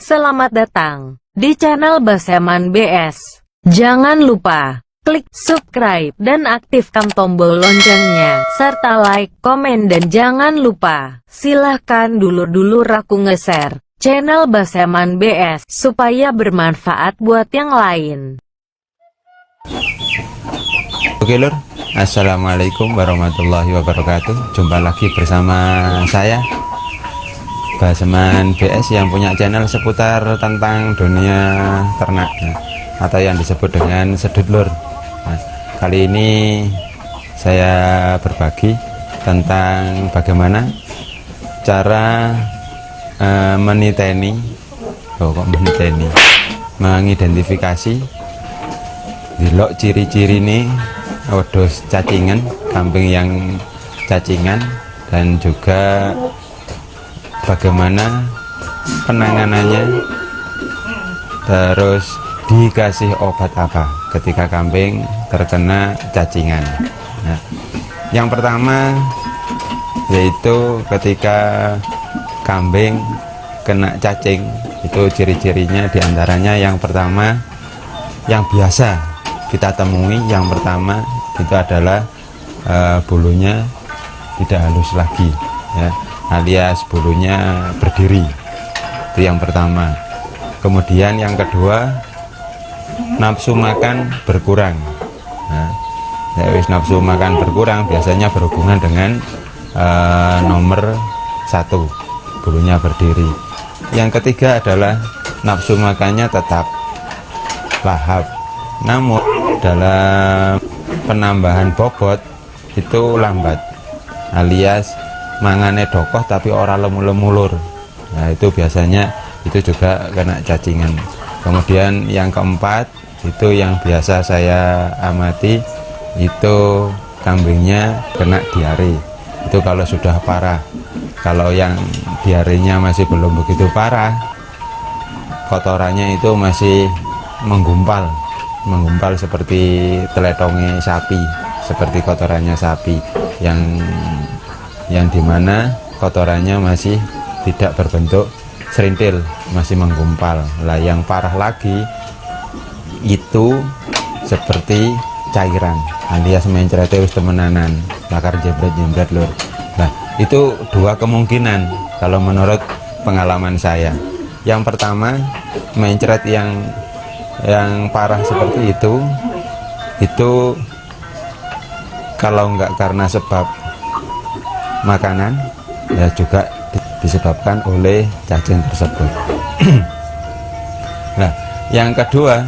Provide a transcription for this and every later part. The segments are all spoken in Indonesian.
Selamat datang di channel Baseman BS. Jangan lupa klik subscribe dan aktifkan tombol loncengnya, serta like, komen, dan jangan lupa silahkan dulur-dulur aku nge-share channel Baseman BS supaya bermanfaat buat yang lain. Oke lur, assalamualaikum warahmatullahi wabarakatuh. Jumpa lagi bersama saya Baseman BS yang punya channel seputar tentang dunia ternak, atau yang disebut dengan sedut lur. Nah, kali ini saya berbagi tentang bagaimana cara mengidentifikasi delok ciri-ciri nih wedhus cacingan, kambing yang cacingan, dan juga bagaimana penanganannya, terus dikasih obat apa ketika kambing terkena cacingan. Nah, yang pertama yaitu ketika kambing kena cacing, itu ciri-cirinya diantaranya yang pertama, yang biasa kita temui yang pertama itu adalah bulunya tidak halus lagi, ya, alias bulunya berdiri. Itu yang pertama. Kemudian yang kedua, nafsu makan berkurang. Nah, nafsu makan berkurang biasanya berhubungan dengan nomor 1, bulunya berdiri. Yang ketiga adalah nafsu makannya tetap lahap, namun dalam penambahan bobot itu lambat, alias mangane dokoh tapi ora lemu-lemulur. Nah, itu biasanya itu juga kena cacingan. Kemudian yang keempat, itu yang biasa saya amati, itu kambingnya kena diare. Itu kalau sudah parah. Kalau yang diarenya masih belum begitu parah, kotorannya itu masih menggumpal seperti teletongnya sapi, seperti kotorannya sapi yang dimana kotorannya masih tidak berbentuk serintil, masih menggumpal. Lah yang parah lagi itu seperti cairan, alias mencrete wis temenanan, bakar jebret lur. Nah, itu dua kemungkinan kalau menurut pengalaman saya. Yang pertama, mencret yang parah seperti itu kalau enggak karena sebab makanan, ya juga disebabkan oleh cacing tersebut. Nah, yang kedua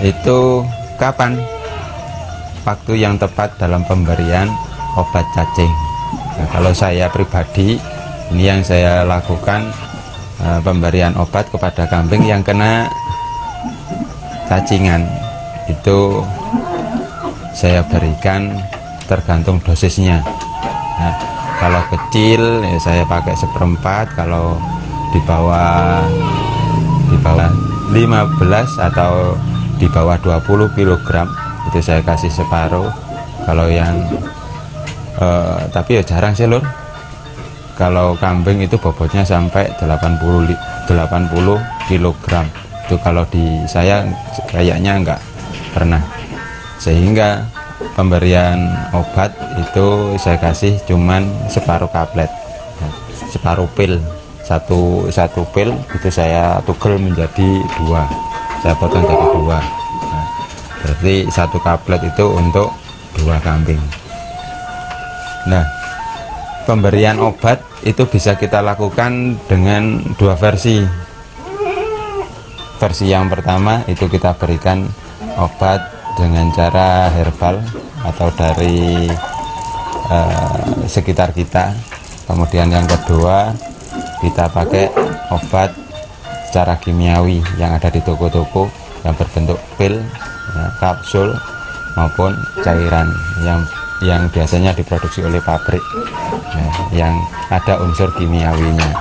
itu kapan waktu yang tepat dalam pemberian obat cacing. Nah, kalau saya pribadi, ini yang saya lakukan, pemberian obat kepada kambing yang kena cacingan itu saya berikan tergantung dosisnya. Nah, kalau kecil ya saya pakai 1/4, kalau di bawah 15 atau di bawah 20 kg itu saya kasih separuh. Kalau yang tapi ya jarang sih lur, kalau kambing itu bobotnya sampai 80 kg. Itu kalau di saya kayaknya enggak pernah, sehingga pemberian obat itu saya kasih cuman separuh kaplet, separuh pil. Satu pil itu saya tugel menjadi 2, saya potong jadi 2. Nah, berarti satu kaplet itu untuk 2 kambing. Nah, pemberian obat itu bisa kita lakukan dengan 2 versi. Versi yang pertama itu kita berikan obat dengan cara herbal atau dari sekitar kita. Kemudian yang kedua, kita pakai obat secara kimiawi yang ada di toko-toko yang berbentuk pil, ya, kapsul maupun cairan yang biasanya diproduksi oleh pabrik, ya, yang ada unsur kimiawinya.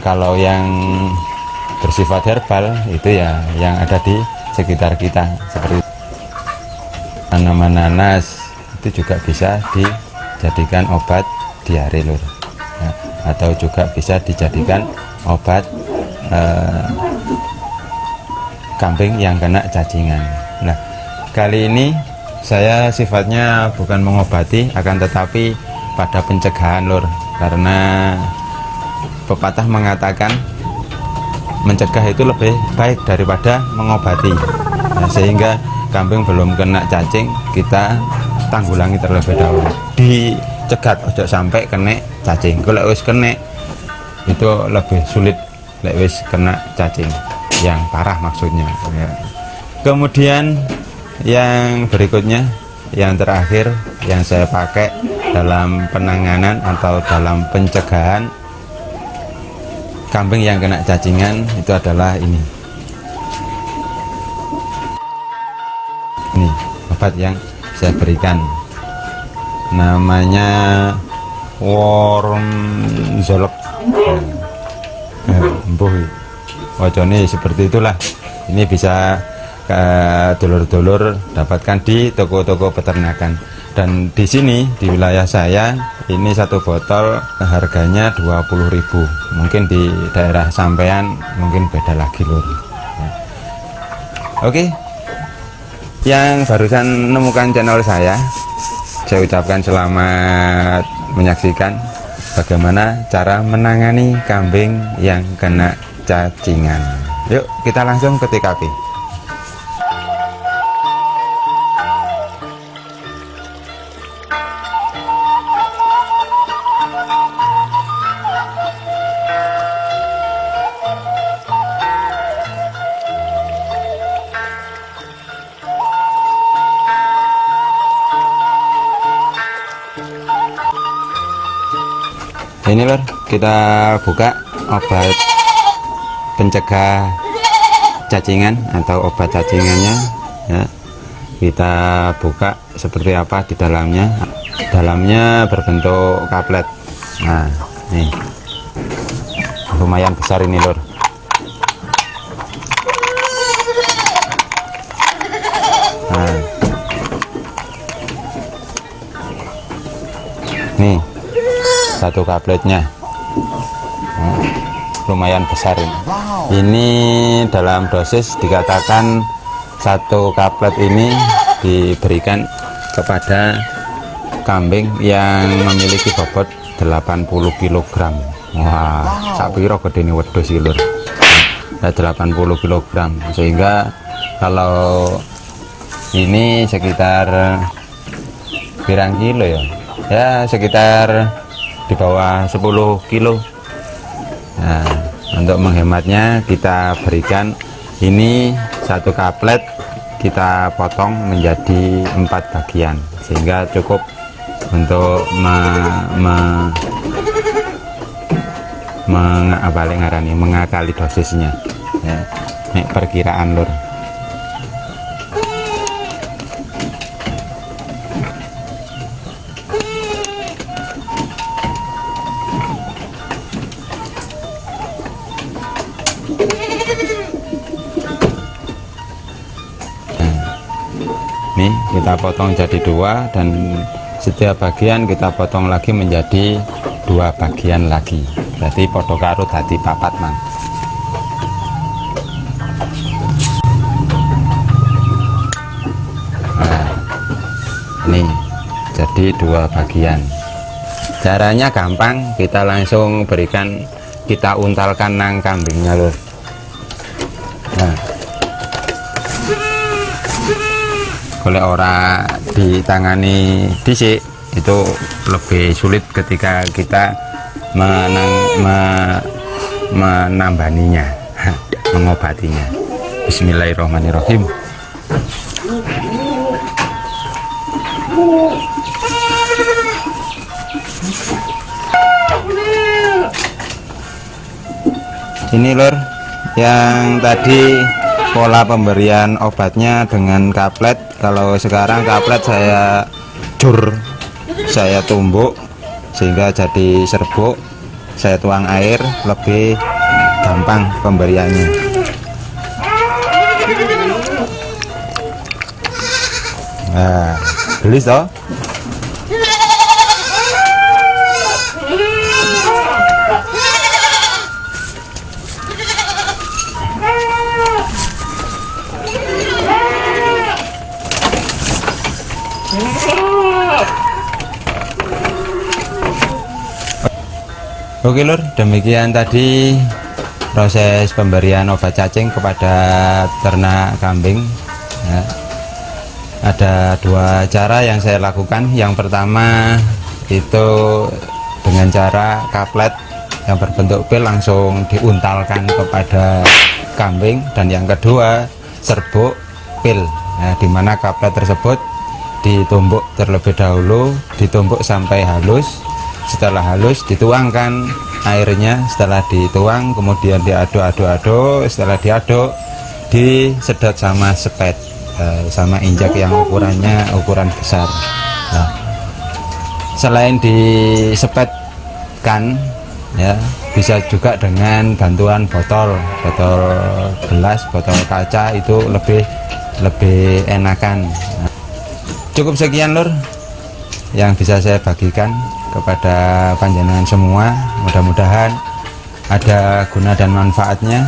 Kalau yang bersifat herbal itu ya yang ada di sekitar kita, seperti tanaman nanas itu juga bisa dijadikan obat diare lur. Nah, atau juga bisa dijadikan obat kambing yang kena cacingan. Nah, kali ini saya sifatnya bukan mengobati, akan tetapi pada pencegahan lur, karena pepatah mengatakan mencegah itu lebih baik daripada mengobati. Nah, sehingga kambing belum kena cacing kita tanggulangi terlebih dahulu, dicegat ojo sampai kena cacing. Kalau wis kena itu lebih sulit, lek wis kena cacing yang parah maksudnya ya. Kemudian yang berikutnya, yang terakhir yang saya pakai dalam penanganan atau dalam pencegahan kambing yang kena cacingan itu adalah ini obat yang saya berikan, namanya Wormzolok. Wajone seperti itulah. Ini bisa dulur-dulur dapatkan di toko-toko peternakan. Dan di sini di wilayah saya ini satu botol harganya 20.000. Mungkin di daerah sampean mungkin beda lagi lur. Oke, yang barusan menemukan channel saya ucapkan selamat menyaksikan bagaimana cara menangani kambing yang kena cacingan. Yuk kita langsung ke TKP. Ini lor, kita buka obat pencegah cacingan atau obat cacingannya ya. Kita buka seperti apa di dalamnya. Dalamnya berbentuk kaplet. Nah, nih lumayan besar ini lor. Nah, nih satu kapletnya. Nah, lumayan besar ini. Ini dalam dosis dikatakan satu kaplet ini diberikan kepada kambing yang memiliki bobot 80 kg. Wah, sak piro gedene wedhus iki lur. Nah, 80 kg. Sehingga kalau ini sekitar pirang kilo ya? Ya sekitar di bawah 10 kilo. Nah, untuk menghematnya kita berikan ini satu kaplet kita potong menjadi 4 bagian sehingga cukup untuk mengakali dosisnya ya. Ini perkiraan lur. Nih kita potong jadi 2 dan setiap bagian kita potong lagi menjadi 2 bagian lagi, berarti podo karo dadi 4 mang. Nah, nih jadi 2 bagian. Caranya gampang, kita langsung berikan, kita untalkan nang kambingnya lur. Nah, oleh orang ditangani dhisik itu lebih sulit ketika kita menambaninya, mengobatinya. Bismillahirrahmanirrahim. Ini lur, yang tadi pola pemberian obatnya dengan kaplet. Kalau sekarang kaplet saya jur, saya tumbuk sehingga jadi serbuk, saya tuang air, lebih gampang pemberiannya. Nah, gelis toh. Oke lur, demikian tadi proses pemberian obat cacing kepada ternak kambing ya. Ada dua cara yang saya lakukan. Yang pertama itu dengan cara kaplet yang berbentuk pil langsung diuntalkan kepada kambing, dan yang kedua serbuk pil ya, dimana kaplet tersebut ditumbuk terlebih dahulu, ditumbuk sampai halus. Setelah halus dituangkan airnya, setelah dituang kemudian diaduk-aduk-aduk, setelah diaduk disedot sama sepet sama injak yang ukuran besar. Nah, selain disepetkan ya, bisa juga dengan bantuan botol gelas, botol kaca, itu lebih enakan. Nah, cukup sekian lur yang bisa saya bagikan kepada panjenengan semua. Mudah-mudahan ada guna dan manfaatnya.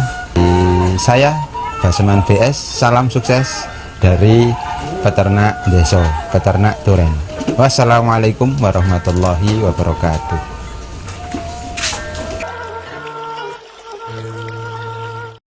Saya Baseman BS, salam sukses dari peternak Deso, peternak Turen. Wassalamualaikum warahmatullahi wabarakatuh.